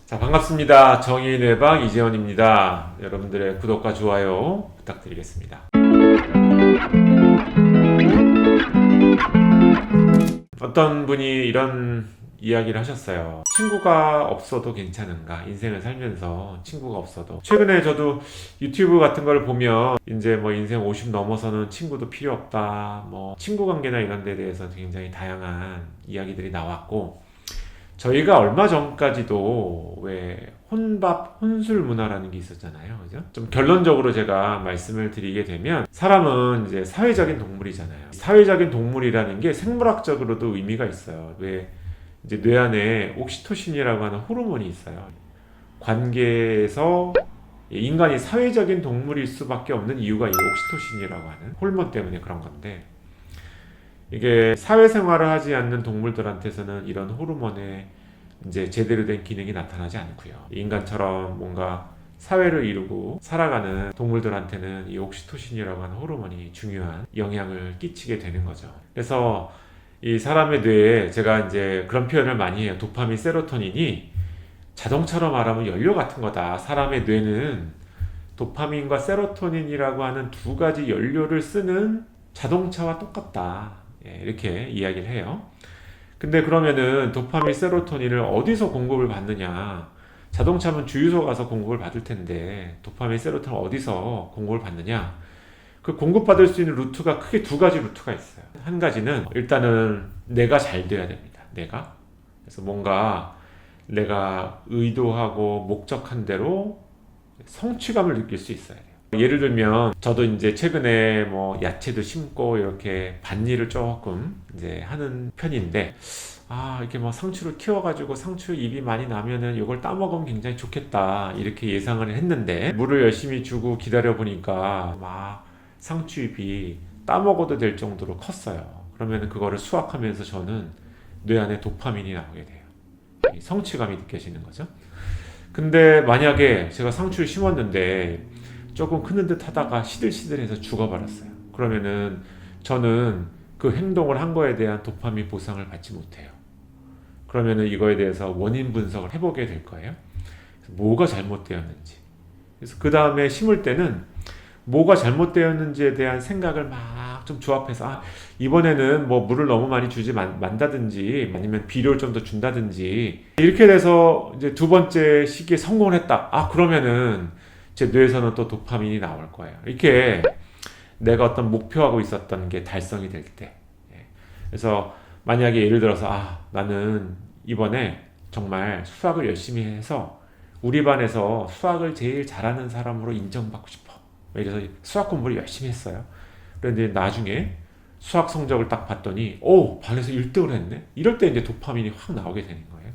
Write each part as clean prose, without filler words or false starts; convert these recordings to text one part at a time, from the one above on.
자, 반갑습니다. 정의의 방 이재원입니다. 여러분들의 구독과 좋아요 부탁드리겠습니다. 어떤 분이 이런 이야기를 하셨어요. 친구가 없어도 괜찮은가? 인생을 살면서 친구가 없어도. 최근에 저도 유튜브 같은 걸 보면 이제 뭐 인생 50 넘어서는 친구도 필요 없다. 뭐 친구 관계나 이런 데 대해서 굉장히 다양한 이야기들이 나왔고, 저희가 얼마 전까지도 왜 혼밥, 혼술 문화라는 게 있었잖아요. 그죠? 좀 결론적으로 제가 말씀을 드리게 되면, 사람은 이제 사회적인 동물이잖아요. 사회적인 동물이라는 게 생물학적으로도 의미가 있어요. 왜 이제 뇌 안에 옥시토신이라고 하는 호르몬이 있어요. 관계에서 인간이 사회적인 동물일 수밖에 없는 이유가 이 옥시토신이라고 하는 호르몬 때문에 그런 건데, 이게 사회생활을 하지 않는 동물들한테서는 이런 호르몬의 이제 제대로 된 기능이 나타나지 않고요. 인간처럼 뭔가 사회를 이루고 살아가는 동물들한테는 이 옥시토신이라고 하는 호르몬이 중요한 영향을 끼치게 되는 거죠. 그래서 이 사람의 뇌에 제가 이제 그런 표현을 많이 해요. 도파민, 세로토닌이 자동차로 말하면 연료 같은 거다. 사람의 뇌는 도파민과 세로토닌이라고 하는 두 가지 연료를 쓰는 자동차와 똑같다. 이렇게 이야기를 해요. 근데 그러면은 도파민, 세로토닌을 어디서 공급을 받느냐? 자동차면 주유소 가서 공급을 받을 텐데 도파민, 세로토닌 어디서 공급을 받느냐? 그 공급받을 수 있는 루트가 크게 두 가지 루트가 있어요. 한 가지는 일단은 내가 잘 돼야 됩니다. 내가. 그래서 뭔가 내가 의도하고 목적한 대로 성취감을 느낄 수 있어야 돼요. 예를 들면 저도 이제 최근에 뭐 야채도 심고 이렇게 밭일을 조금 이제 하는 편인데, 이렇게 뭐 상추를 키워가지고 상추 잎이 많이 나면은 이걸 따먹으면 굉장히 좋겠다 이렇게 예상을 했는데, 물을 열심히 주고 기다려 보니까 막 상추잎이 따먹어도 될 정도로 컸어요. 그러면 그거를 수확하면서 저는 뇌 안에 도파민이 나오게 돼요. 이 성취감이 느껴지는 거죠. 근데 만약에 제가 상추를 심었는데 조금 크는 듯 하다가 시들시들해서 죽어버렸어요. 그러면은 저는 그 행동을 한 거에 대한 도파민 보상을 받지 못해요. 그러면은 이거에 대해서 원인 분석을 해보게 될 거예요. 뭐가 잘못되었는지. 그래서 그 다음에 심을 때는 뭐가 잘못되었는지에 대한 생각을 막 좀 조합해서, 이번에는 뭐 물을 너무 많이 주지 만다든지 아니면 비료를 좀 더 준다든지 이렇게 돼서 이제 두 번째 시기에 성공을 했다. 그러면은 제 뇌에서는 또 도파민이 나올 거예요. 이렇게 내가 어떤 목표하고 있었던 게 달성이 될 때. 그래서 만약에 예를 들어서 나는 이번에 정말 수학을 열심히 해서 우리 반에서 수학을 제일 잘하는 사람으로 인정받고 싶어. 그래서 수학 공부를 열심히 했어요. 그런데 나중에 수학 성적을 딱 봤더니 반에서 1등을 했네. 이럴 때 이제 도파민이 확 나오게 되는 거예요.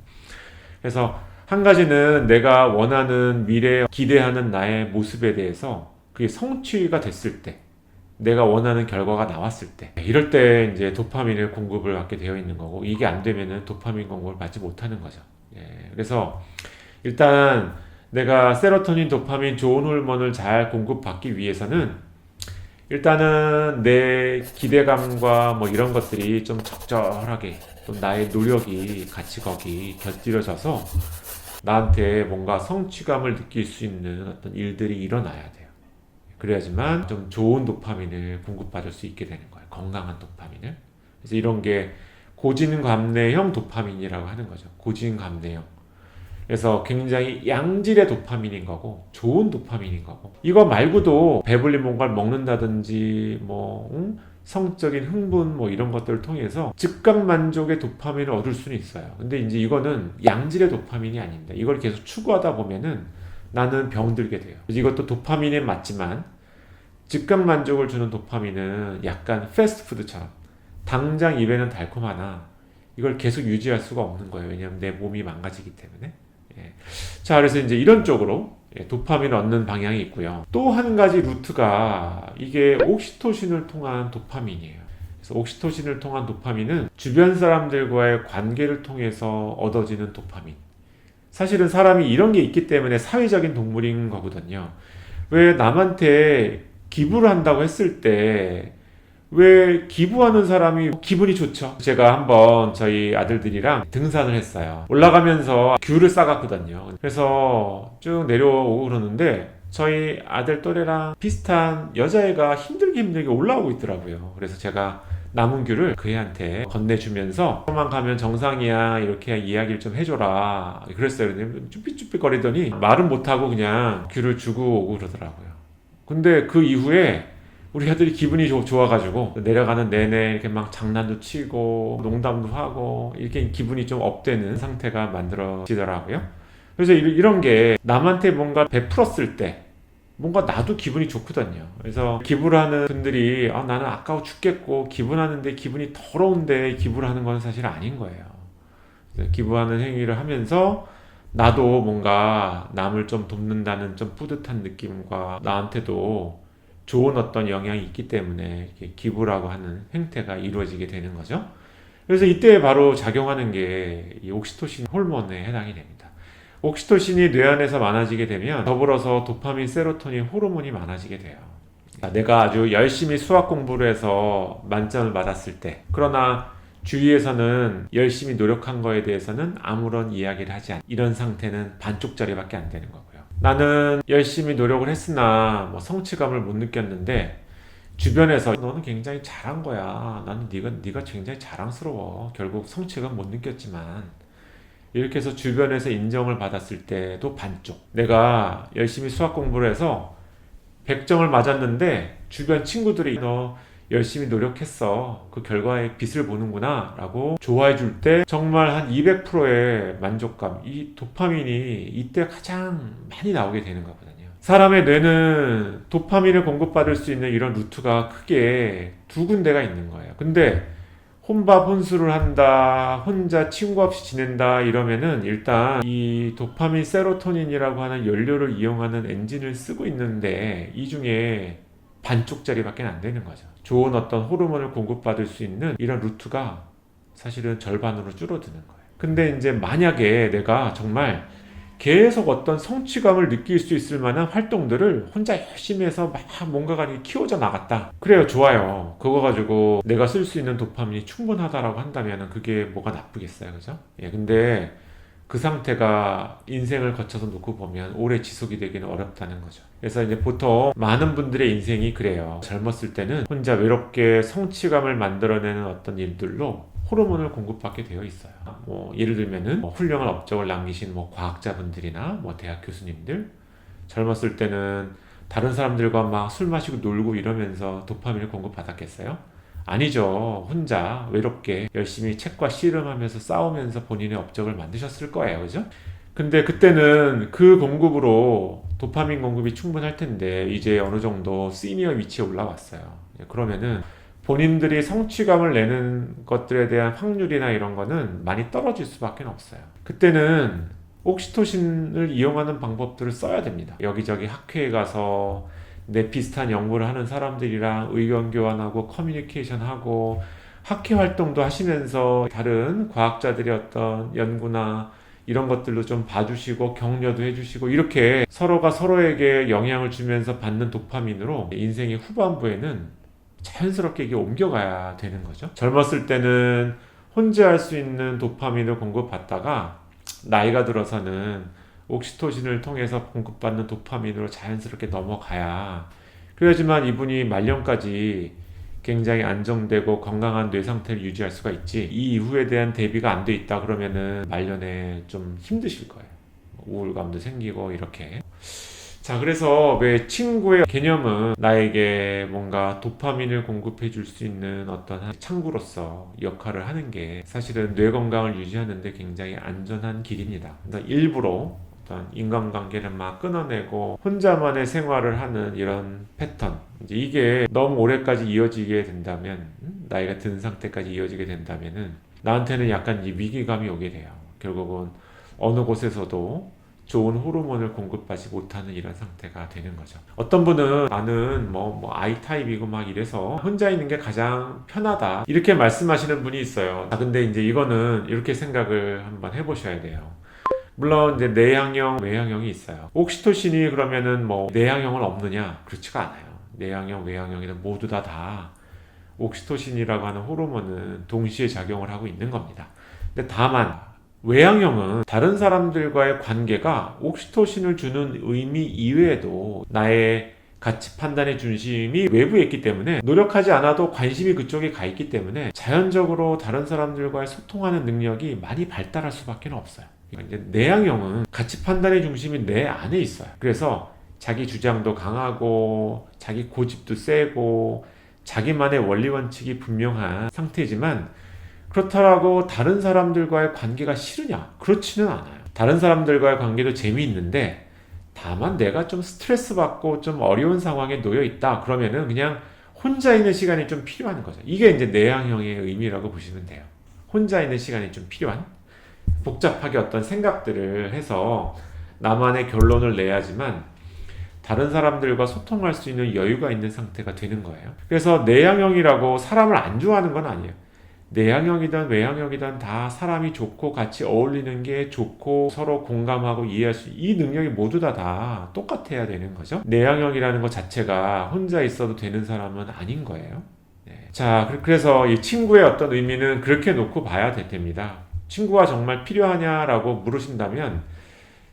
그래서 한 가지는 내가 원하는 미래에 기대하는 나의 모습에 대해서 그게 성취가 됐을 때, 내가 원하는 결과가 나왔을 때, 이럴 때 이제 도파민을 공급을 받게 되어 있는 거고, 이게 안 되면은 도파민 공급을 받지 못하는 거죠. 그래서 일단 내가 세로토닌, 도파민, 좋은 호르몬을 잘 공급받기 위해서는 일단은 내 기대감과 뭐 이런 것들이 좀 적절하게, 또 나의 노력이 같이 거기 곁들여져서 나한테 뭔가 성취감을 느낄 수 있는 어떤 일들이 일어나야 돼요. 그래야지만 좀 좋은 도파민을 공급받을 수 있게 되는 거예요. 건강한 도파민을. 그래서 이런 게 고진감래형 도파민이라고 하는 거죠. 고진감래형. 그래서 굉장히 양질의 도파민인 거고, 좋은 도파민인 거고, 이거 말고도 배불리 뭔가를 먹는다든지 성적인 흥분 뭐 이런 것들을 통해서 즉각 만족의 도파민을 얻을 수는 있어요. 근데 이제 이거는 양질의 도파민이 아닙니다. 이걸 계속 추구하다 보면은 나는 병들게 돼요. 이것도 도파민에 맞지만 즉각 만족을 주는 도파민은 약간 패스트푸드처럼 당장 입에는 달콤하나 이걸 계속 유지할 수가 없는 거예요. 왜냐하면 내 몸이 망가지기 때문에. 자, 그래서 이제 이런 쪽으로 도파민을 얻는 방향이 있고요. 또 한 가지 루트가 이게 옥시토신을 통한 도파민이에요. 그래서 옥시토신을 통한 도파민은 주변 사람들과의 관계를 통해서 얻어지는 도파민. 사실은 사람이 이런 게 있기 때문에 사회적인 동물인 거거든요. 왜 남한테 기부를 한다고 했을 때 왜 기부하는 사람이 기분이 좋죠? 제가 한번 저희 아들들이랑 등산을 했어요. 올라가면서 귤을 싸갔거든요. 그래서 쭉 내려오고 그러는데 저희 아들 또래랑 비슷한 여자애가 힘들게 올라오고 있더라고요. 그래서 제가 남은 귤을 그 애한테 건네주면서 조금만 가면 정상이야 이렇게 이야기를 좀 해줘라 그랬어요. 근데 쭈삣쭈삣 거리더니 말은 못하고 그냥 귤을 주고 오고 그러더라고요. 근데 그 이후에 우리 아들이 기분이 좋아가지고 내려가는 내내 이렇게 막 장난도 치고 농담도 하고 이렇게 기분이 좀 업되는 상태가 만들어지더라고요. 그래서 이런 게 남한테 뭔가 베풀었을 때 뭔가 나도 기분이 좋거든요. 그래서 기부를 하는 분들이 나는 아까워 죽겠고 기부하는데 기분이 더러운데 기부를 하는 건 사실 아닌 거예요. 기부하는 행위를 하면서 나도 뭔가 남을 좀 돕는다는 좀 뿌듯한 느낌과 나한테도 좋은 어떤 영향이 있기 때문에 기부라고 하는 행태가 이루어지게 되는 거죠. 그래서 이때 바로 작용하는 게 이 옥시토신 호르몬에 해당이 됩니다. 옥시토신이 뇌 안에서 많아지게 되면 더불어서 도파민, 세로토닌, 호르몬이 많아지게 돼요. 내가 아주 열심히 수학 공부를 해서 만점을 받았을 때, 그러나 주위에서는 열심히 노력한 거에 대해서는 아무런 이야기를 하지 않는 이런 상태는 반쪽짜리밖에 안 되는 거고요. 나는 열심히 노력을 했으나 성취감을 못 느꼈는데 주변에서 너는 굉장히 잘한 거야. 나는 네가 굉장히 자랑스러워. 결국 성취감 못 느꼈지만 이렇게 해서 주변에서 인정을 받았을 때도 반쪽. 내가 열심히 수학 공부를 해서 100점을 맞았는데 주변 친구들이 너 열심히 노력했어. 그 결과의 빛을 보는구나 라고 좋아해 줄 때 정말 한 200%의 만족감, 이 도파민이 이때 가장 많이 나오게 되는 거거든요. 사람의 뇌는 도파민을 공급받을 수 있는 이런 루트가 크게 두 군데가 있는 거예요. 근데 혼밥 혼술을 한다, 혼자 친구 없이 지낸다 이러면은 일단 이 도파민, 세로토닌이라고 하는 연료를 이용하는 엔진을 쓰고 있는데 이 중에 반쪽짜리밖에 안 되는 거죠. 좋은 어떤 호르몬을 공급받을 수 있는 이런 루트가 사실은 절반으로 줄어드는 거예요. 근데 이제 만약에 내가 정말 계속 어떤 성취감을 느낄 수 있을 만한 활동들을 혼자 열심히 해서 막 뭔가가 키워져 나갔다. 그래요, 좋아요. 그거 가지고 내가 쓸 수 있는 도파민이 충분하다라고 한다면 그게 뭐가 나쁘겠어요, 그죠? 예, 근데 그 상태가 인생을 거쳐서 놓고 보면 오래 지속이 되기는 어렵다는 거죠. 그래서 이제 보통 많은 분들의 인생이 그래요. 젊었을 때는 혼자 외롭게 성취감을 만들어내는 어떤 일들로 호르몬을 공급받게 되어 있어요. 예를 들면은 훌륭한 업적을 남기신 과학자분들이나 대학 교수님들 젊었을 때는 다른 사람들과 막 술 마시고 놀고 이러면서 도파민을 공급받았겠어요? 아니죠. 혼자 외롭게 열심히 책과 씨름하면서 싸우면서 본인의 업적을 만드셨을 거예요. 그죠? 근데 그때는 그 공급으로 도파민 공급이 충분할 텐데 이제 어느 정도 시니어 위치에 올라왔어요. 그러면은 본인들이 성취감을 내는 것들에 대한 확률이나 이런 거는 많이 떨어질 수밖에 없어요. 그때는 옥시토신을 이용하는 방법들을 써야 됩니다. 여기저기 학회에 가서 내 비슷한 연구를 하는 사람들이랑 의견 교환하고 커뮤니케이션하고 학회 활동도 하시면서 다른 과학자들의 어떤 연구나 이런 것들도 좀 봐주시고 격려도 해주시고 이렇게 서로가 서로에게 영향을 주면서 받는 도파민으로 인생의 후반부에는 자연스럽게 이게 옮겨가야 되는 거죠. 젊었을 때는 혼자 할 수 있는 도파민을 공급받다가 나이가 들어서는 옥시토신을 통해서 공급받는 도파민으로 자연스럽게 넘어가야 그래야지만 이분이 말년까지 굉장히 안정되고 건강한 뇌 상태를 유지할 수가 있지. 이 이후에 대한 대비가 안 돼 있다 그러면은 말년에 좀 힘드실 거예요. 우울감도 생기고 이렇게. 자, 그래서 왜 친구의 개념은 나에게 뭔가 도파민을 공급해 줄 수 있는 어떤 창구로서 역할을 하는 게 사실은 뇌 건강을 유지하는 데 굉장히 안전한 길입니다. 그러니까 일부러 어떤 인간관계를 막 끊어내고 혼자만의 생활을 하는 이런 패턴, 이제 이게 너무 오래까지 이어지게 된다면, 나이가 든 상태까지 이어지게 된다면은 나한테는 약간 이 위기감이 오게 돼요. 결국은 어느 곳에서도 좋은 호르몬을 공급받지 못하는 이런 상태가 되는 거죠. 어떤 분은 나는 I 타입이고 막 이래서 혼자 있는 게 가장 편하다 이렇게 말씀하시는 분이 있어요. 근데 이제 이거는 이렇게 생각을 한번 해보셔야 돼요. 물론 이제 내향형, 외향형이 있어요. 옥시토신이 그러면은 내향형은 없느냐? 그렇지가 않아요. 내향형, 외향형이든 모두 다 옥시토신이라고 하는 호르몬은 동시에 작용을 하고 있는 겁니다. 근데 다만 외향형은 다른 사람들과의 관계가 옥시토신을 주는 의미 이외에도 나의 가치 판단의 중심이 외부에 있기 때문에 노력하지 않아도 관심이 그쪽에 가 있기 때문에 자연적으로 다른 사람들과의 소통하는 능력이 많이 발달할 수밖에 없어요. 이제 내향형은 가치 판단의 중심이 내 안에 있어요. 그래서 자기 주장도 강하고 자기 고집도 세고 자기만의 원리 원칙이 분명한 상태지만 그렇다고 다른 사람들과의 관계가 싫으냐? 그렇지는 않아요. 다른 사람들과의 관계도 재미있는데 다만 내가 좀 스트레스 받고 좀 어려운 상황에 놓여 있다 그러면은 그냥 혼자 있는 시간이 좀 필요한 거죠. 이게 이제 내향형의 의미라고 보시면 돼요. 혼자 있는 시간이 좀 필요한, 복잡하게 어떤 생각들을 해서 나만의 결론을 내야지만 다른 사람들과 소통할 수 있는 여유가 있는 상태가 되는 거예요. 그래서 내향형이라고 사람을 안 좋아하는 건 아니에요. 내향형이든 외향형이든 다 사람이 좋고 같이 어울리는 게 좋고 서로 공감하고 이해할 수, 이 능력이 모두 다 똑같아야 되는 거죠. 내향형이라는 것 자체가 혼자 있어도 되는 사람은 아닌 거예요. 네. 자, 그래서 이 친구의 어떤 의미는 그렇게 놓고 봐야 됩니다. 친구가 정말 필요하냐라고 물으신다면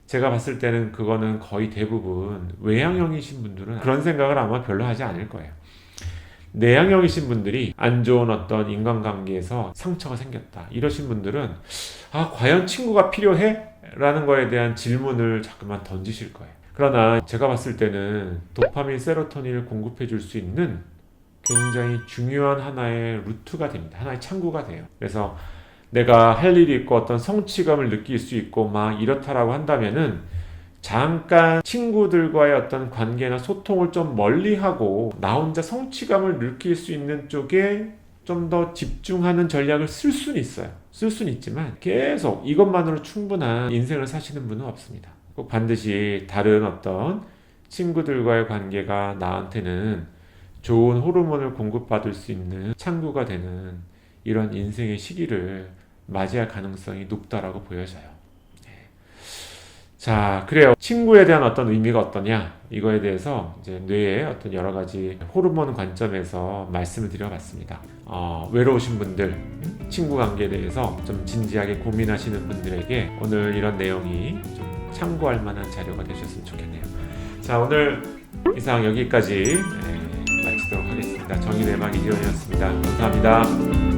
제가 봤을 때는 그거는 거의 대부분 외향형이신 분들은 그런 생각을 아마 별로 하지 않을 거예요. 내향형이신 분들이 안 좋은 어떤 인간관계에서 상처가 생겼다 이러신 분들은 과연 친구가 필요해? 라는 거에 대한 질문을 자꾸만 던지실 거예요. 그러나 제가 봤을 때는 도파민, 세로토닌을 공급해 줄 수 있는 굉장히 중요한 하나의 루트가 됩니다. 하나의 창구가 돼요. 그래서 내가 할 일이 있고 어떤 성취감을 느낄 수 있고 막 이렇다라고 한다면은 잠깐 친구들과의 어떤 관계나 소통을 좀 멀리하고 나 혼자 성취감을 느낄 수 있는 쪽에 좀 더 집중하는 전략을 쓸 수는 있어요. 쓸 수는 있지만 계속 이것만으로 충분한 인생을 사시는 분은 없습니다. 꼭 반드시 다른 어떤 친구들과의 관계가 나한테는 좋은 호르몬을 공급받을 수 있는 창구가 되는 이런 인생의 시기를 맞이할 가능성이 높다라고 보여져요. 자, 그래요. 친구에 대한 어떤 의미가 어떠냐? 이거에 대해서 이제 뇌의 어떤 여러 가지 호르몬 관점에서 말씀을 드려봤습니다. 외로우신 분들, 친구 관계에 대해서 좀 진지하게 고민하시는 분들에게 오늘 이런 내용이 좀 참고할 만한 자료가 되셨으면 좋겠네요. 자, 오늘 이상 여기까지 마치도록 하겠습니다. 정의대박 이지원이었습니다. 감사합니다.